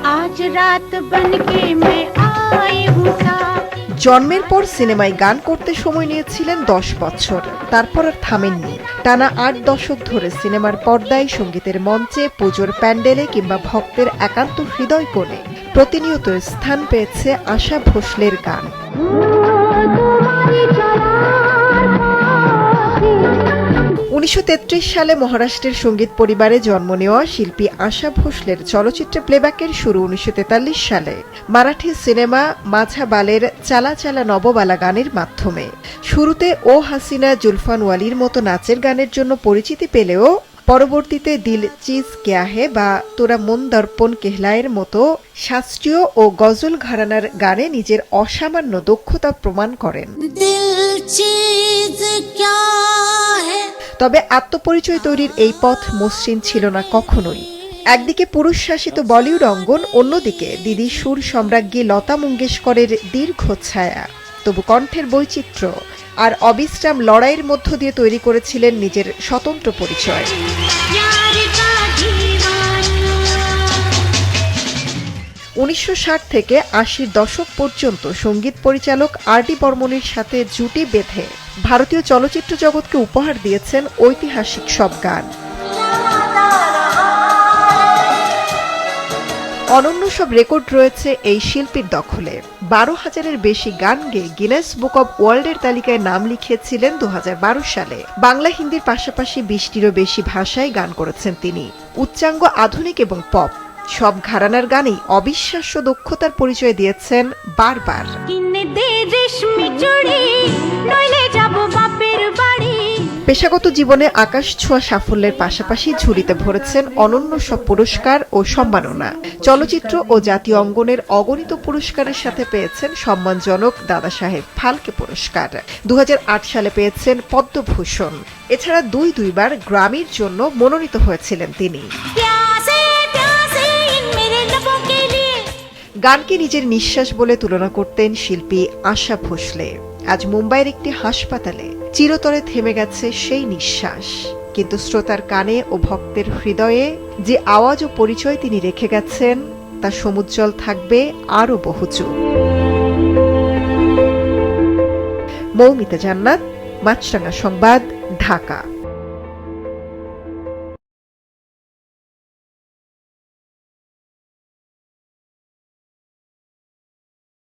आज रात बनके मैं आई हूँ साथ। জন্মের পর সিনেমায় গান করতে সময় নিয়েছিলেন 10 বছর, তারপর আর থামেননি। টানা 8 দশক ধরে সিনেমার পর্দায়, সঙ্গীতের মঞ্চে, পুজোর প্যান্ডেলে কিংবা ভক্তের একান্ত হৃদয় কোণে প্রতিনিয়ত স্থান পেয়েছে আশা ভোসলের গান। 1933 সালে মহারাষ্ট্রের সঙ্গীত পরিবারে জন্ম নেওয়া শিল্পী আশা ভোসলের চলচ্চিত্রে প্লেব্যাকের শুরু 1943 সালে মারাঠি সিনেমা মাঝা বালের চালা চালা নববালা গানের মাধ্যমে। শুরুতে ও হাসিনা জুলফানওয়ালির মতো নাচের গানের জন্য পরিচিতি পেলেও পরবর্তীতে দিল চিজ কেয়া হে বা তোরা মন দর্পণ কেহলায়ের মতো শাস্ত্রীয় ও গজল ঘরানার গানে নিজের অসামান্য দক্ষতা প্রমাণ করেন। তবে আত্মপরিচয় তৈরির এই পথ মসৃণ ছিল না কখনোই। একদিকে পুরুষ শাসিত বলিউড অঙ্গন, অন্যদিকে দিদি সুর সম্রাজ্ঞী লতা মঙ্গেশকরের দীর্ঘ ছায়া। তবু কণ্ঠের বৈচিত্র্য আর অবিশ্রাম লড়াইয়ের মধ্য দিয়ে তৈরি করেছিলেন নিজের স্বতন্ত্র পরিচয়। 1960 থেকে 80-র দশক পর্যন্ত সঙ্গীত পরিচালক আর.ডি. বর্মণের সাথে জুটি বেঁধে ভারতীয় চলচ্চিত্র জগৎকে উপহার দিয়েছেন ঐতিহাসিক সব গান। অনন্য সব রেকর্ড রয়েছে এই শিল্পীর দখলে। 12,000-এর বেশি গান গেয়ে গিনেস বুক অব ওয়ার্ল্ডের তালিকায় নাম লিখিয়েছিলেন 2012 সালে। বাংলা, হিন্দির পাশাপাশি 20টিরও বেশি ভাষায় গান করেছেন তিনি। উচ্চাঙ্গ, আধুনিক এবং পপ সব ঘরানার গানেই অবিশ্বাস্য দক্ষতার পরিচয় দিয়েছেন বারবার। পেশাগত জীবনে আকাশ ছোঁয়া সাফল্যের পাশাপাশি ঝুলিতে ভরেছেন অনন্য সব পুরস্কার ও সম্মাননা। চলচ্চিত্র ও জাতীয় অঙ্গনের অগণিত পুরস্কারের সাথে পেয়েছেন সম্মানজনক দাদা সাহেব ফালকে পুরস্কার। 2008 সালে পেয়েছেন পদ্মভূষণ। এছাড়া দুইবার গ্র্যামির জন্য মনোনীত হয়েছিলেন তিনি। গানকে নিজের নিঃশ্বাস বলে তুলনা করতেন শিল্পী আশা ভোসলে। আজ মুম্বাইয়ের একটি হাসপাতালে চিরতরে থেমে গেছে সেই নিঃশ্বাস, কিন্তু শ্রোতার কানে ও ভক্তের হৃদয়ে যে আওয়াজ ও পরিচয় তিনি রেখে গেছেন তা সমুজ্জ্বল থাকবে আরও বহুযুগ। মৌমিতা জান্নাত, মাছরাঙা সংবাদ, ঢাকা।